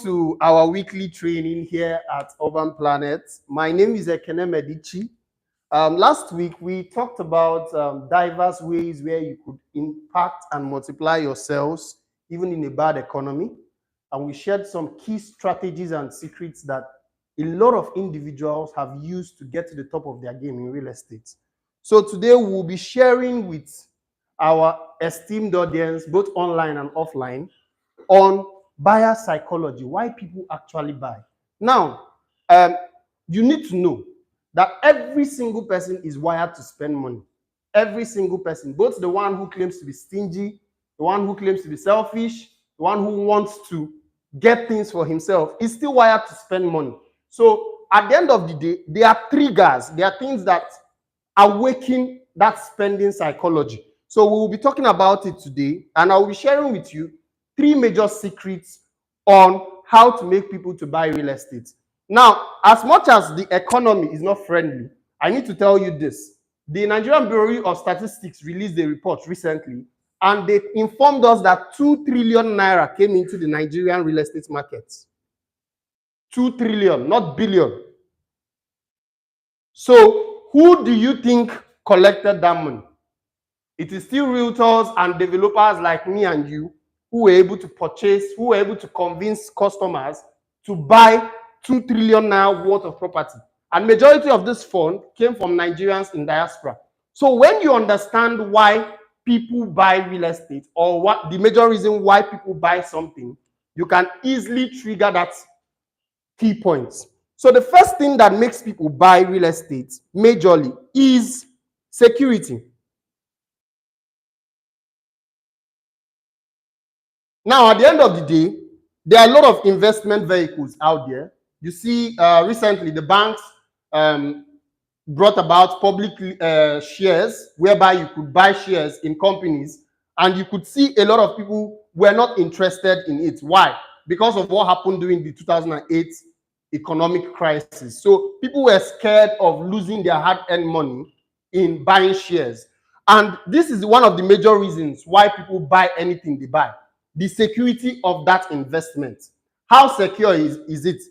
to our weekly training here at Urban Planet. My name is Ekene Medici. Last week, we talked about diverse ways where you could impact and multiply your sales, even in a bad economy. And we shared some key strategies and secrets that a lot of individuals have used to get to the top of their game in real estate. So today, we'll be sharing with our esteemed audience, both online and offline, on buyer psychology, why people actually buy. Now, you need to know that every single person is wired to spend money. Every single person, both the one who claims to be stingy, the one who claims to be selfish, the one who wants to get things for himself, is still wired to spend money. So at the end of the day, there are triggers, there are things that awaken that spending psychology. So we will be talking about it today, and I will be sharing with you 3 major secrets on how to make people to buy real estate. Now, as much as the economy is not friendly, I need to tell you this. The Nigerian Bureau of Statistics released a report recently, and they informed us that 2 trillion naira came into the Nigerian real estate market. 2 trillion, not billion. So, who do you think collected that money? It is still realtors and developers like me and you who were able to purchase, who were able to convince customers to buy 2 trillion naira worth of property. And majority of this fund came from Nigerians in diaspora. So when you understand why people buy real estate, or what the major reason why people buy something, you can easily trigger that key points. So the first thing that makes people buy real estate majorly is security. Now, at the end of the day, there are a lot of investment vehicles out there. You see, recently the banks brought about public shares, whereby you could buy shares in companies, and you could see a lot of people were not interested in it. Why? Because of what happened during the 2008 economic crisis. So people were scared of losing their hard-earned money in buying shares. And this is one of the major reasons why people buy anything they buy. The security of that investment. How secure is it?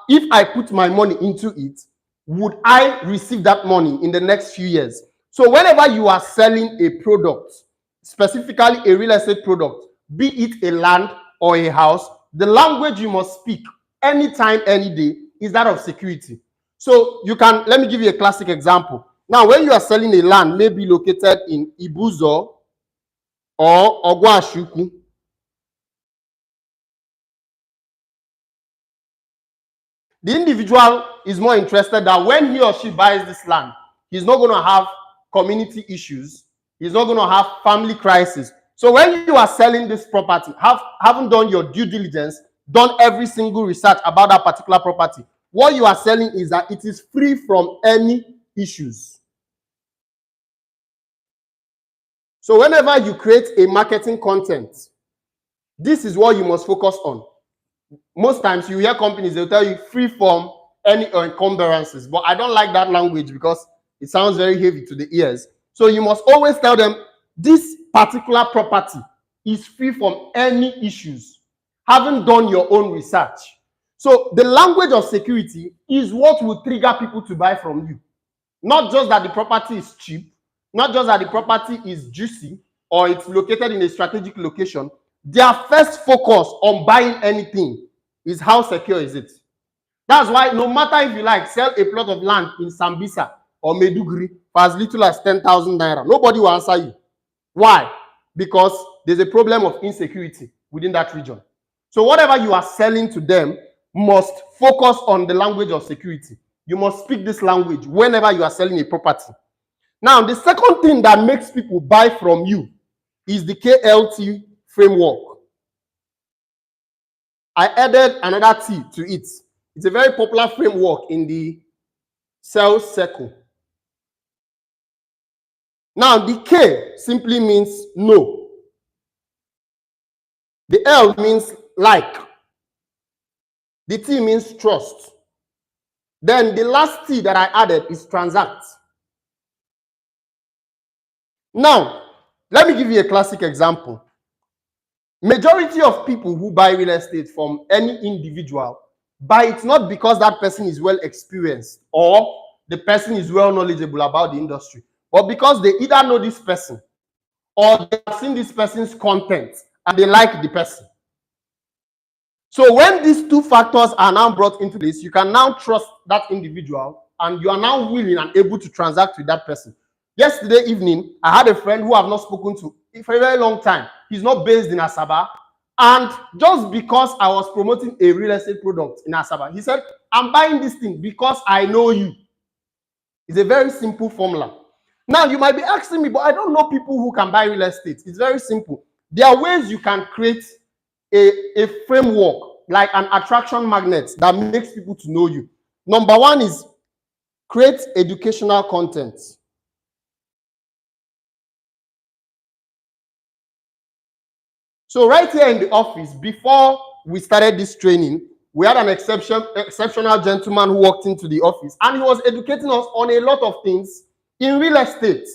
If I put my money into it, would I receive that money in the next few years? So whenever you are selling a product, specifically a real estate product, be it a land or a house, the language you must speak anytime, any day is that of security. So you can, let me give you a classic example. Now, when you are selling a land, maybe located in Ibuzo or Ogwashuku, the individual is more interested that when he or she buys this land, he's not going to have community issues. He's not going to have family crisis. So when you are selling this property, haven't done your due diligence, done every single research about that particular property, what you are selling is that it is free from any issues. So whenever you create a marketing content, this is what you must focus on. Most times you hear companies, they'll tell you free from any encumbrances, but I don't like that language because it sounds very heavy to the ears. So you must always tell them this particular property is free from any issues, having done your own research. So the language of security is what will trigger people to buy from you. Not just that the property is cheap, not just that the property is juicy or it's located in a strategic location. Their first focus on buying anything is how secure is it. That's why no matter if you like sell a plot of land in Sambisa or Meduguri for as little as 10,000 naira, nobody will answer you. Why? Because there's a problem of insecurity within that region. So whatever you are selling to them must focus on the language of security. You must speak this language whenever you are selling a property. Now, the second thing that makes people buy from you is the KLT framework. I added another T to it. It's a very popular framework in the sales circle. Now, the K simply means no. The L means like. The T means trust. Then the last T that I added is transact. Now, let me give you a classic example. Majority of people who buy real estate from any individual buy it not because that person is well experienced or the person is well knowledgeable about the industry, but because they either know this person or they have seen this person's content and they like the person. So when these two factors are now brought into place, you can now trust that individual and you are now willing and able to transact with that person. Yesterday evening, I had a friend who I have not spoken to for a very long time. He's not based in Asaba. And just because I was promoting a real estate product in Asaba, he said, I'm buying this thing because I know you. It's a very simple formula. Now, you might be asking me, but I don't know people who can buy real estate. It's very simple. There are ways you can create a framework, like an attraction magnet that makes people to know you. Number one is create educational content. So right here in the office, before we started this training, we had an exceptional gentleman who walked into the office and he was educating us on a lot of things in real estate.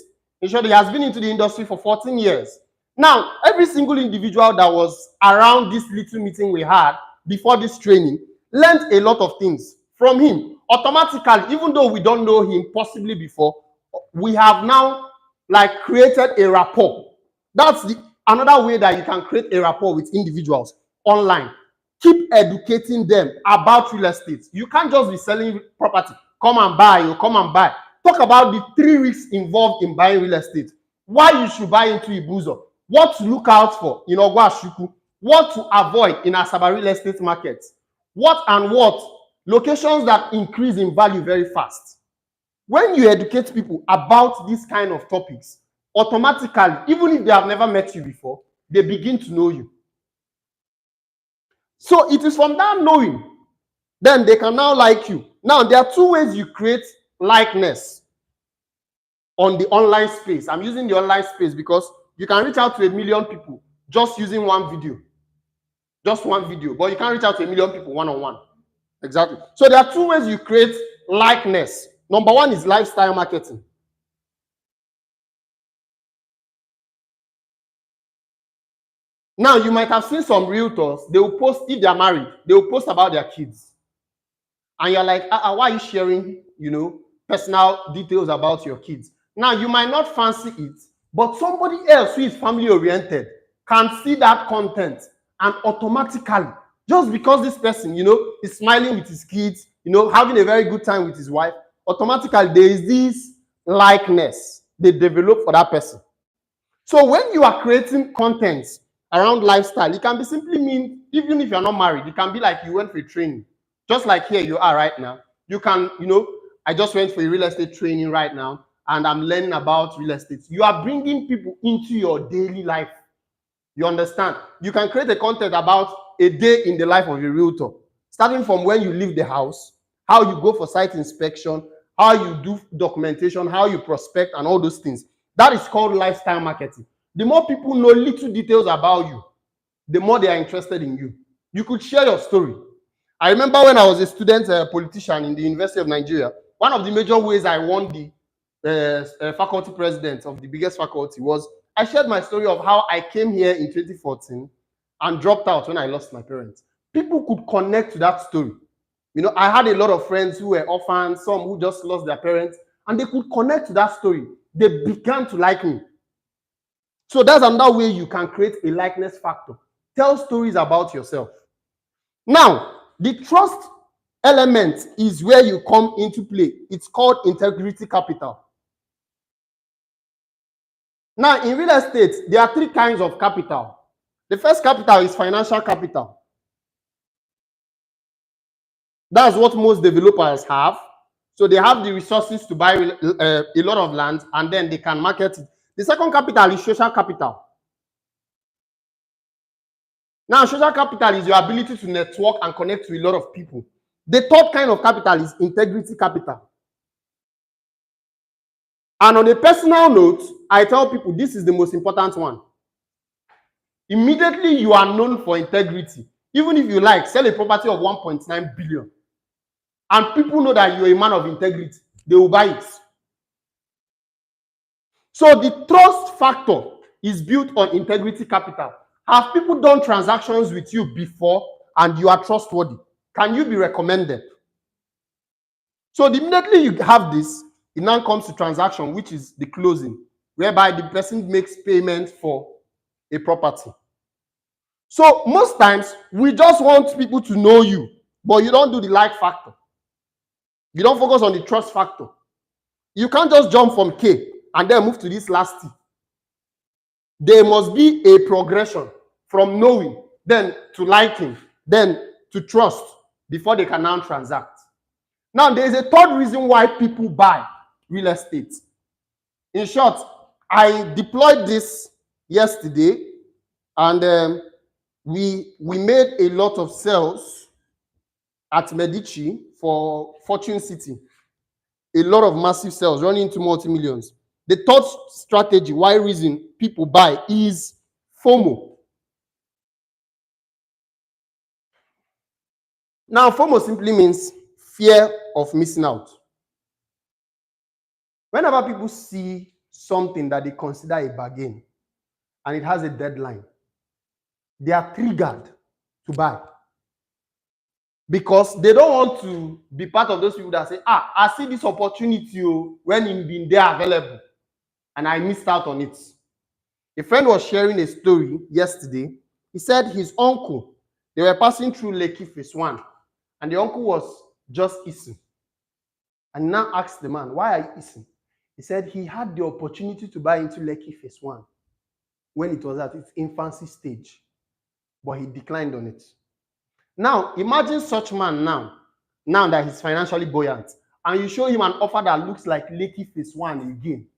In short, he has been into the industry for 14 years. Now, every single individual that was around this little meeting we had before this training learned a lot of things from him. Automatically, even though we don't know him possibly before, we have now like created a rapport. That's another way that you can create a rapport with individuals online. Keep educating them about real estate. You can't just be selling property. Come and buy, you come and buy. Talk about the 3 risks involved in buying real estate. Why you should buy into Ibuzo. What to look out for in Ogwashuku. What to avoid in Asaba real estate market. What locations that increase in value very fast. When you educate people about these kind of topics, automatically, even if they have never met you before, they begin to know you. So it is from that knowing, then they can now like you. Now, there are 2 ways you create likeness on the online space. I'm using the online space because you can reach out to 1 million people just using one video. Just one video. But you can't reach out to 1 million people one-on-one. Exactly. So there are 2 ways you create likeness. Number one is lifestyle marketing. Now, you might have seen some realtors, they will post, if they are married, they will post about their kids. And you're like, why are you sharing, personal details about your kids? Now, you might not fancy it, but somebody else who is family-oriented can see that content and automatically, just because this person, is smiling with his kids, having a very good time with his wife, automatically there is this likeness they develop for that person. So when you are creating content around lifestyle, it can be simply mean, even if you're not married, it can be like you went for a training. Just like here you are right now. You can, I just went for a real estate training right now, and I'm learning about real estate. You are bringing people into your daily life. You understand? You can create a content about a day in the life of a realtor, starting from when you leave the house, how you go for site inspection, how you do documentation, how you prospect, and all those things. That is called lifestyle marketing. The more people know little details about you, the more they are interested in you. You could share your story. I remember when I was a student politician in the University of Nigeria, one of the major ways I won the faculty president of the biggest faculty was I shared my story of how I came here in 2014 and dropped out when I lost my parents. People could connect to that story. I had a lot of friends who were orphans, some who just lost their parents, and they could connect to that story. They began to like me. So that's another way you can create a likeness factor. Tell stories about yourself. Now, the trust element is where you come into play. It's called integrity capital. Now, in real estate, there are 3 kinds of capital. The first capital is financial capital. That's what most developers have. So they have the resources to buy a lot of land, and then they can market it. The second capital is social capital. Now, social capital is your ability to network and connect to a lot of people. The third kind of capital is integrity capital. And on a personal note, I tell people this is the most important one. Immediately you are known for integrity. Even if you sell a property of 1.9 billion, and people know that you're a man of integrity, they will buy it. So the trust factor is built on integrity capital. Have people done transactions with you before and you are trustworthy? Can you be recommended? So immediately you have this, it now comes to transaction, which is the closing, whereby the person makes payment for a property. So most times we just want people to know you, but you don't do the like factor. You don't focus on the trust factor. You can't just jump from K and then move to this last T. There must be a progression from knowing, then to liking, then to trust before they can now transact. Now, there is a third reason why people buy real estate. In short, I deployed this yesterday, and we made a lot of sales at Medici for Fortune City. A lot of massive sales running into multi-millions. The third strategy, why reason people buy, is FOMO. Now, FOMO simply means fear of missing out. Whenever people see something that they consider a bargain and it has a deadline, they are triggered to buy. Because they don't want to be part of those people that say, I see this opportunity when it's been there available and I missed out on it. A friend was sharing a story yesterday. He said his uncle, they were passing through Lekki Phase 1, and the uncle was just eating. And now asked the man, why are you eating? He said he had the opportunity to buy into Lekki Phase 1 when it was at its infancy stage, but he declined on it. Now, imagine such man now that he's financially buoyant, and you show him an offer that looks like Lekki Phase 1 again.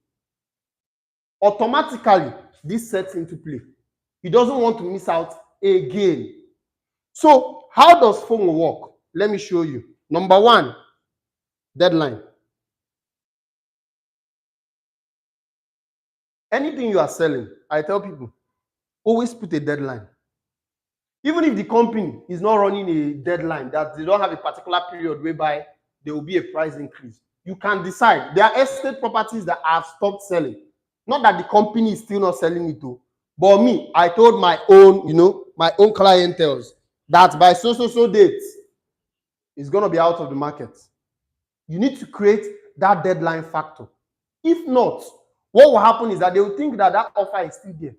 Automatically, this sets into play. He doesn't want to miss out again. So, how does FOMO work? Let me show you. Number one, deadline. Anything you are selling, I tell people, always put a deadline. Even if the company is not running a deadline, that they don't have a particular period whereby there will be a price increase, you can decide. There are estate properties that have stopped selling. Not that the company is still not selling it, but me, I told my own, my own clientele that by so date, it's going to be out of the market. You need to create that deadline factor. If not, what will happen is that they will think that that offer is still there.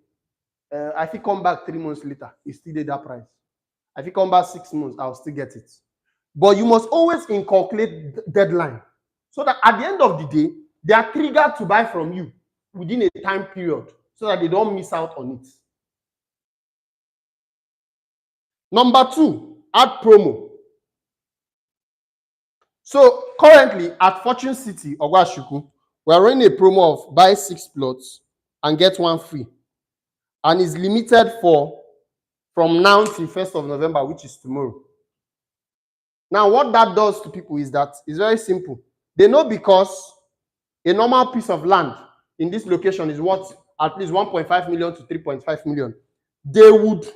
I think come back 3 months later, it's still there, that price. I think come back 6 months, I'll still get it. But you must always inculcate deadline so that at the end of the day, they are triggered to buy from you within a time period so that they don't miss out on it. Number two, add promo. So currently at Fortune City, Ogwashuku, we are running a promo of buy 6 plots and get 1 free. And is limited from now till 1st of November, which is tomorrow. Now, what that does to people is that it's very simple. They know because a normal piece of land in this location is worth at least 1.5 million to 3.5 million. They would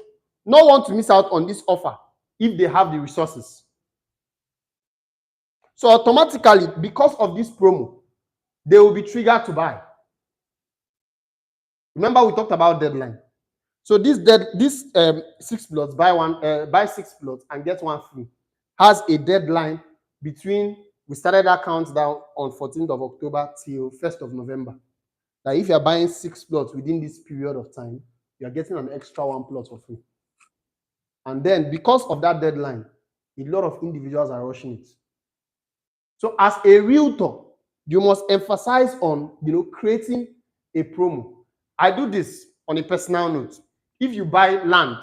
not want to miss out on this offer if they have the resources. So automatically, because of this promo, they will be triggered to buy. Remember, we talked about deadline. So this 6 plots, buy 6 plots and get 1 free, has a deadline between, we started that countdown on 14th of October till 1st of November. That if you are buying 6 plots within this period of time, you are getting an extra 1 plot for free. And then because of that deadline, a lot of individuals are rushing it. So as a realtor, you must emphasize on creating a promo. I do this on a personal note. If you buy land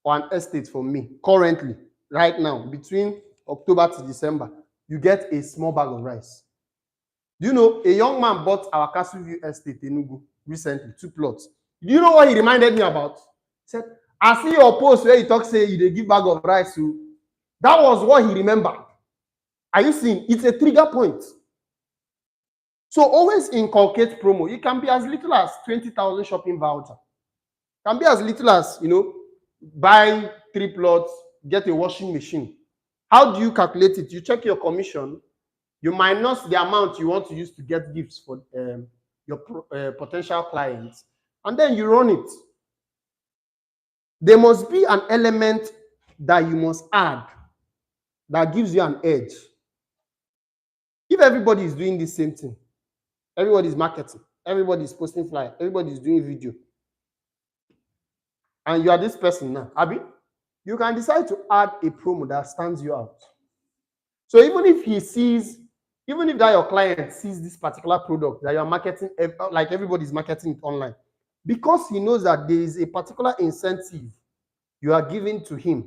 or an estate from me currently, right now, between October to December, you get a small bag of rice. Do you know, a young man bought our Castle View estate in Enugu recently, 2 plots. Do you know what he reminded me about? He said, I see your post where you talk, say you give bag of rice to. That was what he remembered. Are you seeing? It's a trigger point. So always inculcate promo. It can be as little as 20,000 shopping voucher. It can be as little as, buy 3 plots, get a washing machine. How do you calculate it? You check your commission, you minus the amount you want to use to get gifts for your potential clients, and then you run it. there must be an element that you must add that gives you an edge. If everybody is doing the same thing, everybody is marketing, everybody is posting flyers, everybody is doing video, and you are this person now, Abi, you can decide to add a promo that stands you out. So even if that your client sees this particular product that you are marketing, like everybody is marketing it online, because he knows that there is a particular incentive you are giving to him,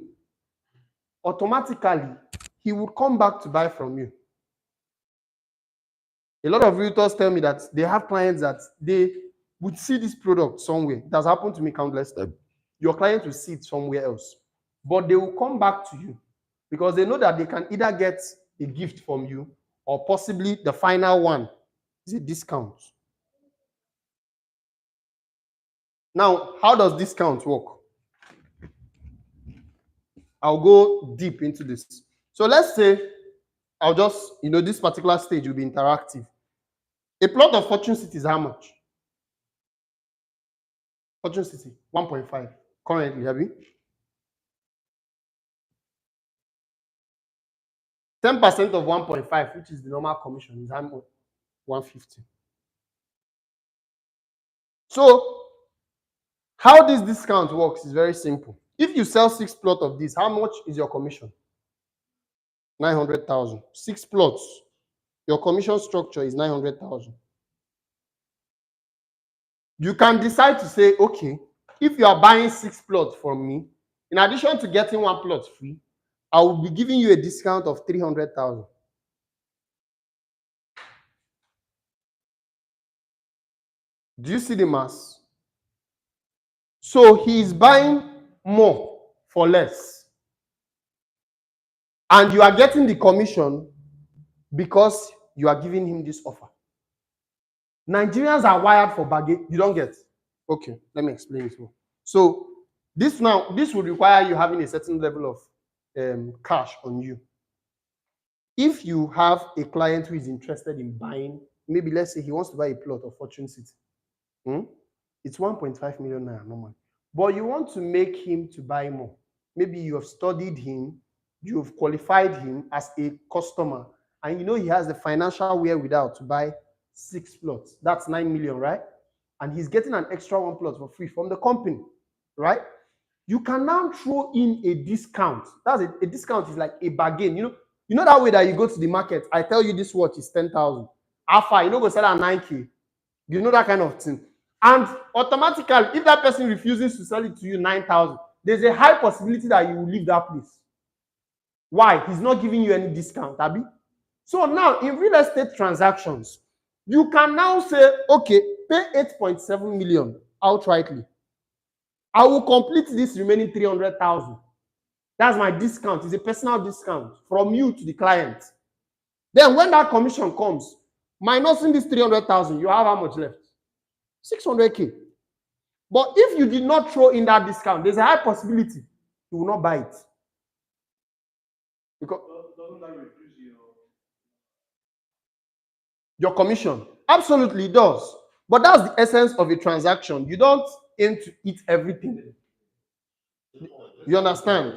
automatically he would come back to buy from you. A lot of realtors tell me that they have clients that they would see this product somewhere. It has happened to me countless times. Your client will see it somewhere else, but they will come back to you because they know that they can either get a gift from you or possibly the final one is a discount. Now, how does discount work? I'll go deep into this. So let's say I'll just, this particular stage will be interactive. A plot of Fortune City is how much? Fortune City, 1.5 currently, have you? 10% of 1.5, which is the normal commission, is how much? 150. So, how this discount works is very simple. If you sell 6 plots of this, how much is your commission? 900,000. 6 plots. Your commission structure is 900,000. You can decide to say, okay, if you are buying 6 plots from me, in addition to getting 1 plot free, I will be giving you a discount of 300,000. Do you see the mass? So he is buying more for less. And you are getting the commission because you are giving him this offer. Nigerians are wired for bargain. You don't get. Okay, let me explain it more. So this would require you having a certain level of cash on you. If you have a client who is interested in buying, maybe let's say he wants to buy a plot of Fortune City. It's 1.5 million naira normally. But you want to make him to buy more. Maybe you have studied him, you have qualified him as a customer, and he has the financial wherewithal to buy 6 plots. That's 9 million, right? And he's getting an extra 1 plot for free from the company, right? You can now throw in a discount. That's a discount is like a bargain. You know that way that you go to the market, I tell you this watch is 10,000. How far? Go sell at 9K. You know that kind of thing. And automatically, if that person refuses to sell it to you 9,000, there's a high possibility that you will leave that place. Why? He's not giving you any discount, Abi. So now, in real estate transactions, you can now say, okay, pay 8.7 million outrightly. I will complete this remaining 300,000. That's my discount. It's a personal discount from you to the client. Then when that commission comes, minusing this 300,000, you have how much left? 600K. But if you did not throw in that discount, there's a high possibility you will not buy it. Because doesn't that reduce your commission? Absolutely, it does. But that's the essence of a transaction. You don't aim to eat everything. You understand?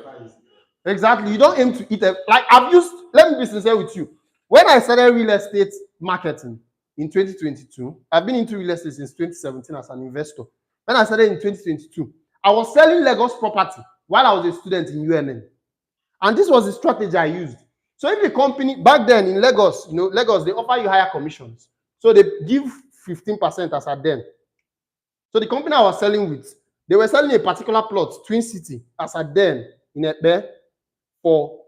Exactly. You don't aim to eat like let me be sincere with you. When I started real estate marketing in 2022, I've been into real estate since 2017 as an investor. When I started in 2022, I was selling Lagos property while I was a student in UNN. And this was the strategy I used. So if the company, back then in Lagos, Lagos, they offer you higher commissions. So they give 15% as at then. So the company I was selling with, they were selling a particular plot, Twin City, as at then, in Ekpe, for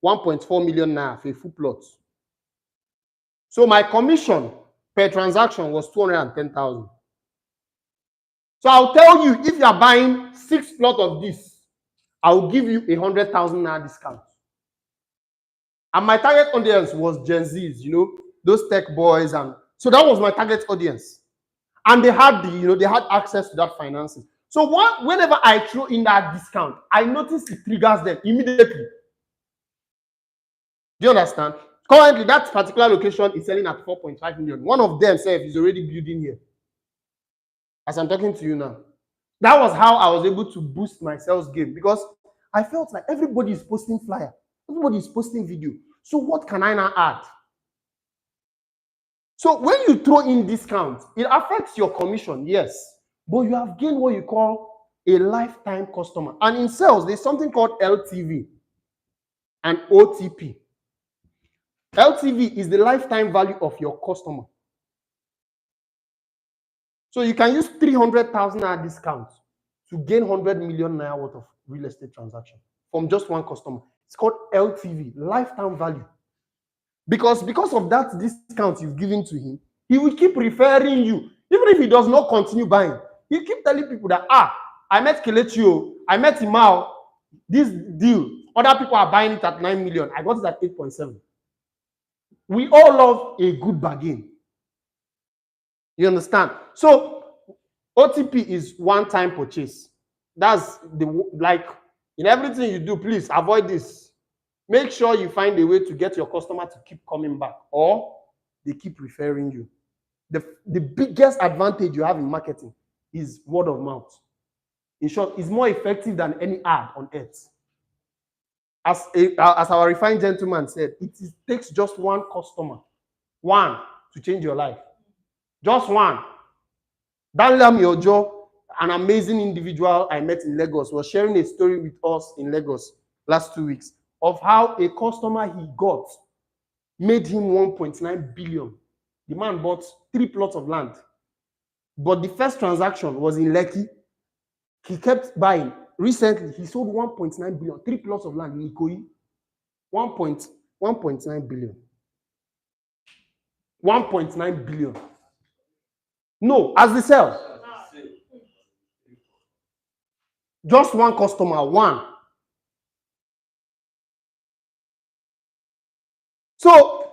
1.4 million naira for a full plot. So my commission per transaction was 210,000. So I'll tell you, if you are buying 6 plots of this, I will give you 100,000 naira discount. And my target audience was Gen Zs, those tech boys, and so that was my target audience. And they had they had access to that financing. So whenever I throw in that discount, I notice it triggers them immediately. Do you understand? Currently, that particular location is selling at 4.5 million. One of them, is already building here. As I'm talking to you now. That was how I was able to boost my sales game, because I felt like everybody is posting flyer, everybody is posting video. So what can I now add? So when you throw in discounts, it affects your commission, yes, but you have gained what you call a lifetime customer. And in sales, there's something called LTV and OTP. LTV is the lifetime value of your customer. So you can use 300,000 naira discount to gain 100 million naira worth of real estate transaction from just one customer. It's called LTV, lifetime value. Because of that discount you've given to him, he will keep referring you. Even if he does not continue buying, he keep telling people that, I met Kelechi, I met Imao, this deal, other people are buying it at 9 million. I got it at 8.7. We all love a good bargain. You understand? So OTP is one-time purchase. That's the, like, in everything you do, please avoid this. Make sure you find a way to get your customer to keep coming back, or they keep referring you. The biggest advantage you have in marketing is word of mouth. In short, it's more effective than any ad on earth. As our refined gentleman said, takes just one customer, one, to change your life. Just one. Danlam Yojo, an amazing individual I met in Lagos, was sharing a story with us in Lagos last 2 weeks of how a customer he got made him 1.9 billion. The man bought 3 plots of land. But the first transaction was in Lekki. He kept buying. Recently, he sold 1.9 billion, 3 plots of land in Ikoyi. 1.9 billion. 1.9 billion. No, as the sale. Just one customer, one. So,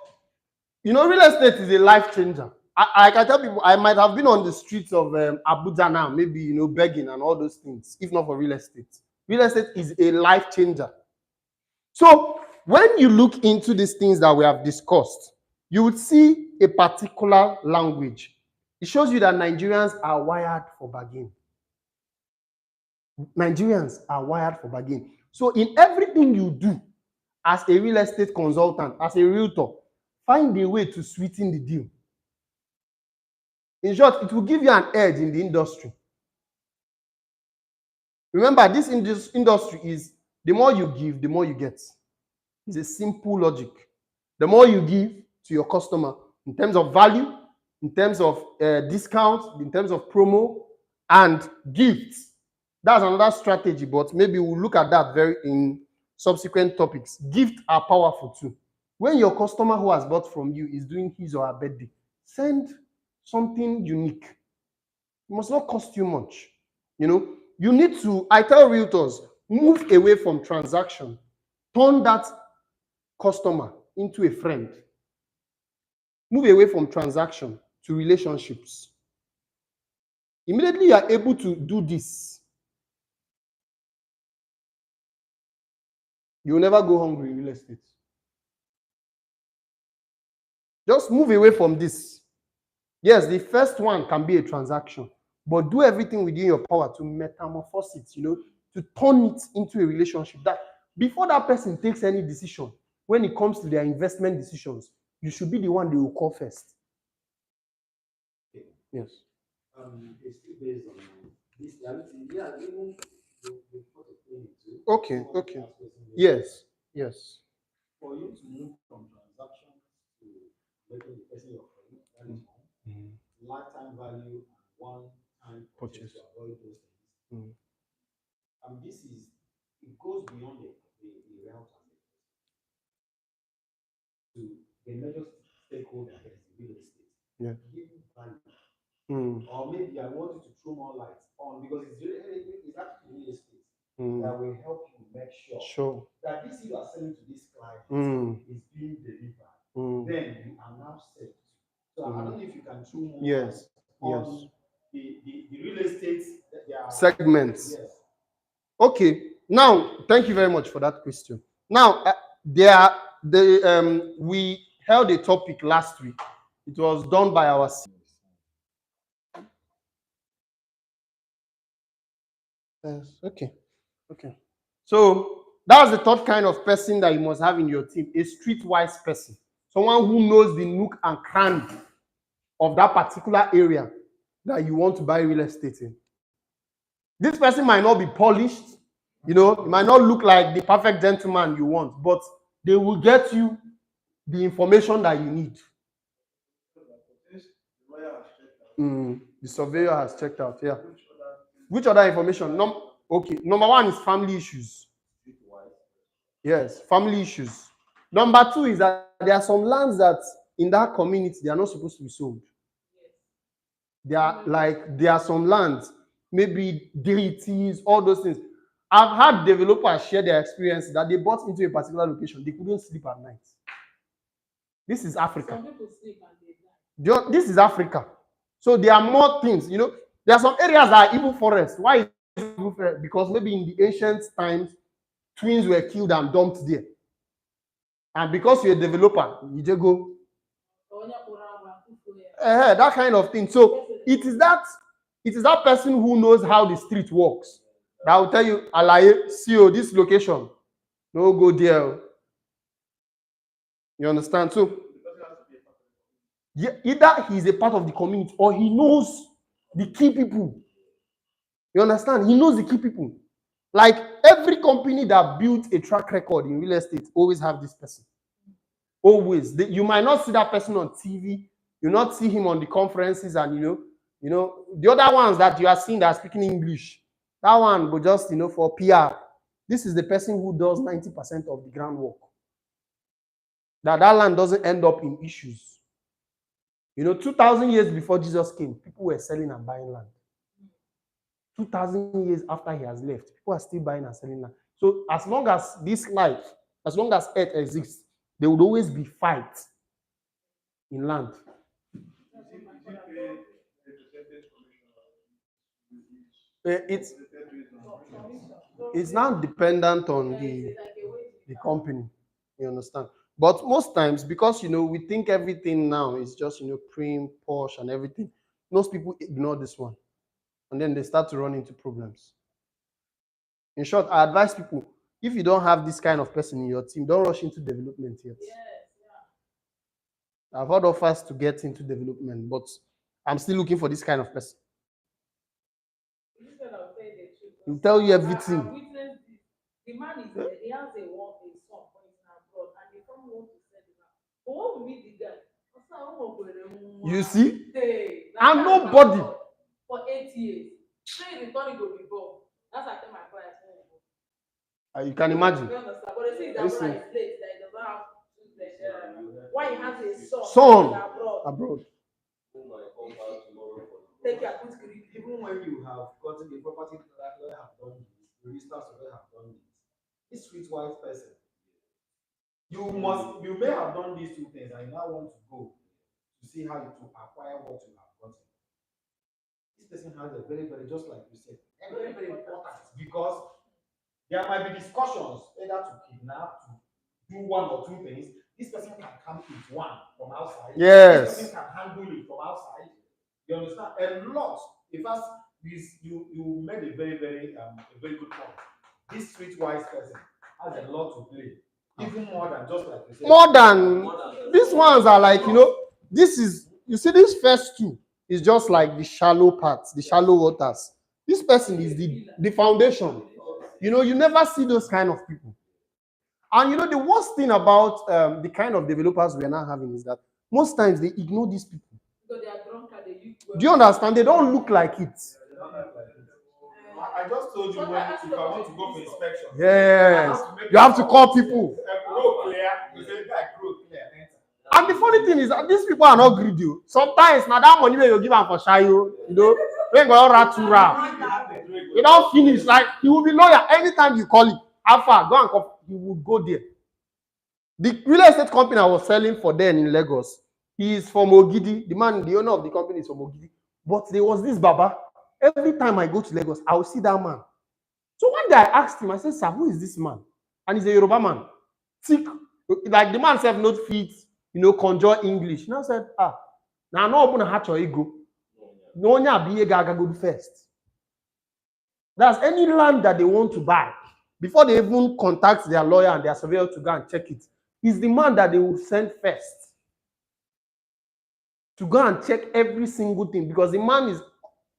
you know, real estate is a life changer. I can tell people, I might have been on the streets of Abuja now, maybe, you know, begging and all those things, if not for real estate. Real estate is a life changer. So, when you look into these things that we have discussed, you would see a particular language. It shows you that Nigerians are wired for bargain. Nigerians are wired for bargain. So, in everything you do as a real estate consultant, as a realtor, find a way to sweeten the deal. In short, it will give you an edge in the industry. Remember, this industry is the more you give, the more you get. It's a simple logic. The more you give to your customer in terms of value, in terms of discount, in terms of promo, and gifts. That's another strategy, but maybe we'll look at that in subsequent topics. Gifts are powerful too. When your customer who has bought from you is doing his or her birthday, send something unique. It must not cost you much. You know, you need to, I tell realtors, move away from transaction. Turn that customer into a friend. Move away from transaction to relationships. Immediately you are able to do this, you will never go hungry in real estate. Just move away from this. Yes, the first one can be a transaction, but do everything within your power to metamorphose it, you know, to turn it into a relationship. That before that person takes any decision, when it comes to their investment decisions, you should be the one they will call first. Yes. It's still based on this reality. Yeah, even the put a thing too. Okay. Yes. For you to move from transaction to making the person your friend, that is one. Lifetime value and one-time purchase to avoid those things. This is, it goes beyond the realm to the major stakeholder that is real estate. Yeah. Give value. Or maybe I want you to throw more light on, because it's actually real estate that will help you make sure that this you are selling to this client is being delivered. Then you are now set. So I don't know if you can throw more on the real estate segments. Yes. Okay. Now, thank you very much for that question. Now, we held a topic last week. It was done by our Yes. Okay. Okay. So that's the third kind of person that you must have in your team: a streetwise person, someone who knows the nook and cranny of that particular area that you want to buy real estate in. This person might not be polished, it might not look like the perfect gentleman you want, but they will get you the information that you need. The surveyor has checked out, yeah. Which other information? Okay, number one is family issues. Yes, family issues. Number two is that there are some lands that in that community they are not supposed to be sold. There are some lands, maybe deities, all those things. I've had developers share their experience that they bought into a particular location, they couldn't sleep at night. This is Africa. Some people sleep and they die. This is Africa. So there are more things, There are some areas that are even forest. Why is it even forest? Because maybe in the ancient times, twins were killed and dumped there. And because you're a developer, you just go. That kind of thing. So it is that person who knows how the street works that will tell you, Alaye, see this location. No go there. You understand? So either he's a part of the community or he knows the key people. You understand? He knows the key people. Like every company that built a track record in real estate always have this person. Always. You might not see that person on TV. You not see him on the conferences, and the other ones that you are seeing that are speaking English. That one, but just for PR. This is the person who does 90% of the groundwork. That land doesn't end up in issues. 2,000 years before Jesus came, people were selling and buying land. 2,000 years after he has left, people are still buying and selling land. So as long as this life, as long as earth exists, there would always be fight in land. It's not dependent on the company, you understand? But most times, because we think everything now is just prim, posh and everything, most people ignore this one, and then they start to run into problems. In short, I advise people, if you don't have this kind of person in your team, don't rush into development yet. I've heard offers to get into development, but I'm still looking for this kind of person. He'll tell you everything. The man is there, he has a son pointing abroad, and they come want to sell him out. But when we meet the guy, you see? And nobody. For 8 years. Say the return to be born. That's I tell my boy. You can imagine. You understand? But they say that is late, that he doesn't have children. Why he has a son abroad. Take your good grief. Even when you have gotten the property that you have done this, the registrars have done this streetwise person, you may have done these two things and you now want to go to see how to acquire what you have gotten. This person has a very, very, just like you said, very, very important, because there might be discussions either to kidnap, to do one or two things. This person can come with one from outside. Yes. This person can handle it from outside. You understand? A lot. In fact, you made a very, very, a very good point. This streetwise person has a lot to play, even more than just like you said. More than these ones are like, you see, these first two is just like the shallow parts, the shallow waters. This person is the foundation. You never see those kind of people. And the worst thing about the kind of developers we are now having is that most times they ignore these people. Because they are drunkard, do you understand? They don't look like it. I just told you when you are going to go for inspection. Yes. You have to call people. And the funny thing is that these people are not greedy. Sometimes now that money you give them for shayo, when go rat to rat. You don't finish. Like he will be loyal anytime you call him. How far? Go and call. He will go there. The real estate company I was selling for then in Lagos, he is from Ogidi. The owner of the company is from Ogidi. But there was this Baba. Every time I go to Lagos, I will see that man. So one day I asked him, I said, sir, who is this man? And he's a Yoruba man. Thick. Like the man said, not fit, conjure English. And I said, now no open a hatch or ego. No one be a gaga go first. That's any land that they want to buy. Before they even contact their lawyer and their surveyor to go and check it, is the man that they will send first to go and check every single thing, because the man is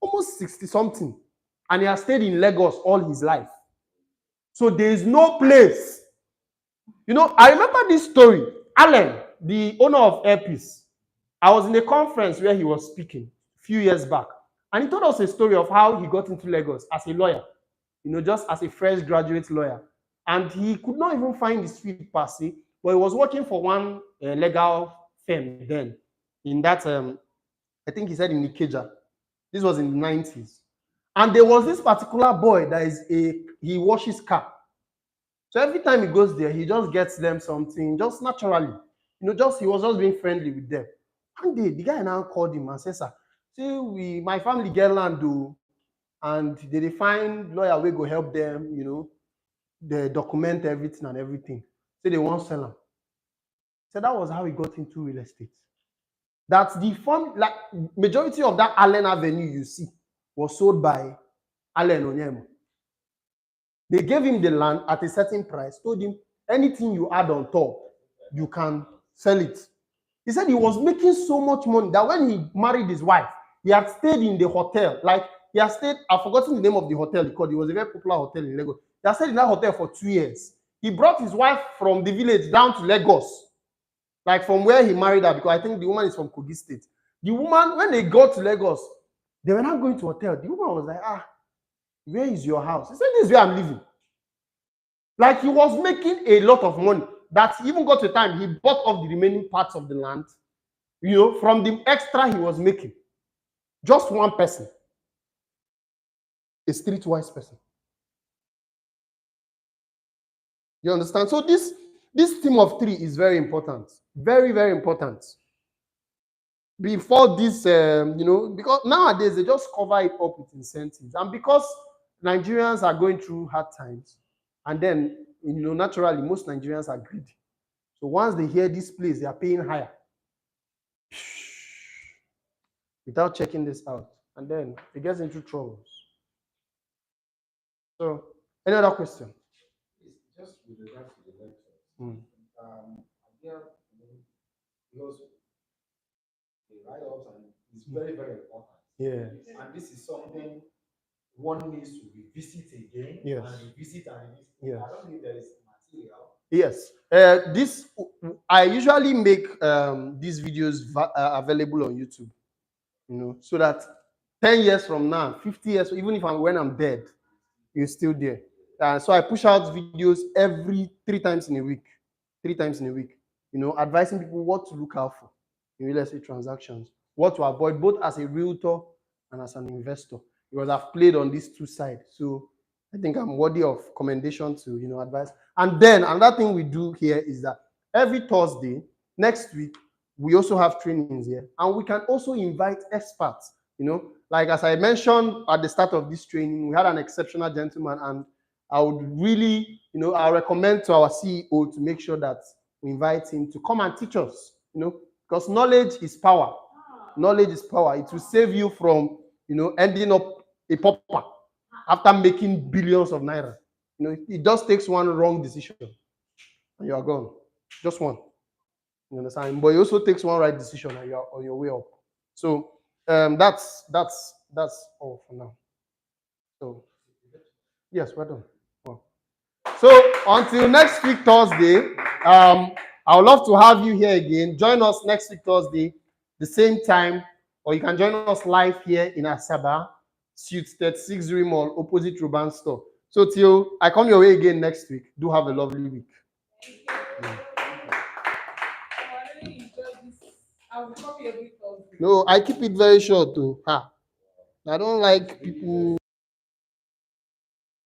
almost 60-something and he has stayed in Lagos all his life. So there is no place. You know, I remember this story. Allen, the owner of Airpeace, I was in a conference where he was speaking a few years back, and he told us a story of how he got into Lagos as a lawyer, you know, just as a fresh graduate lawyer. And he could not even find his feet per se, but he was working for one legal firm then, in that, I think he said in Ikeja. This was in the 90s. And there was this particular boy that he washes car. So every time he goes there, he just gets them something, just naturally. You know, he was just being friendly with them. One day, the guy now called him and said, sir, see, my family get land though, and they find lawyer wey go help them, you know, they document everything and everything. So they won't sell them. So that was how he got into real estate. That's the fund, like majority of that Allen Avenue you see was sold by Allen Onyemo. They gave him the land at a certain price, told him anything you add on top, you can sell it. He said he was making so much money that when he married his wife, he had stayed in the hotel. Like he had stayed, I've forgotten the name of the hotel because it was a very popular hotel in Lagos. He had stayed in that hotel for 2 years. He brought his wife from the village down to Lagos, like from where he married her, because I think the woman is from Kogi State. The woman, when they got to Lagos, they were not going to hotel. The woman was like, where is your house? He said, this is where I'm living. Like he was making a lot of money that he even got to a time he bought off the remaining parts of the land, you know, from the extra he was making. Just one person, a streetwise person. You understand? So this team of three is very important. Very, very important. Before this, you know, because nowadays they just cover it up with incentives. And because Nigerians are going through hard times, and then, you know, naturally, most Nigerians are greedy. So once they hear this place, they are paying higher without checking this out. And then it gets into troubles. So, any other question? Just with regard to the lectures, because the write-ups and it's very, very important. Yeah. And this is something one needs to revisit again. Yes. And revisit and revisit. Yes. I don't think there is material. Yes. I usually make these videos available on YouTube, you know, so that 10 years from now, 50 years, even when I'm dead, you're still there. So I push out videos every 3 times in a week. 3 times in a week, you know, advising people what to look out for in real estate transactions, what to avoid, both as a realtor and as an investor, because I've played on these two sides. So I think I'm worthy of commendation to, you know, advise. And then another thing we do here is that every Thursday, next week, we also have trainings here, and we can also invite experts, you know, like as I mentioned at the start of this training, we had an exceptional gentleman, and I would really, you know, I recommend to our CEO to make sure that we invite him to come and teach us, you know, because knowledge is power. Knowledge is power. It will save you from, you know, ending up a pauper after making billions of naira. You know, it just takes one wrong decision and you are gone. Just one. You understand? But it also takes one right decision and you are on your way up. So that's all for now. So yes, well done. Well. So until next week Thursday, I would love to have you here again. Join us next week Thursday, the same time, or you can join us live here in Asaba, Suite 36 Mall, opposite Ruban Store. So till I come your way again next week, do have a lovely week. No, I keep it very short too. I don't like people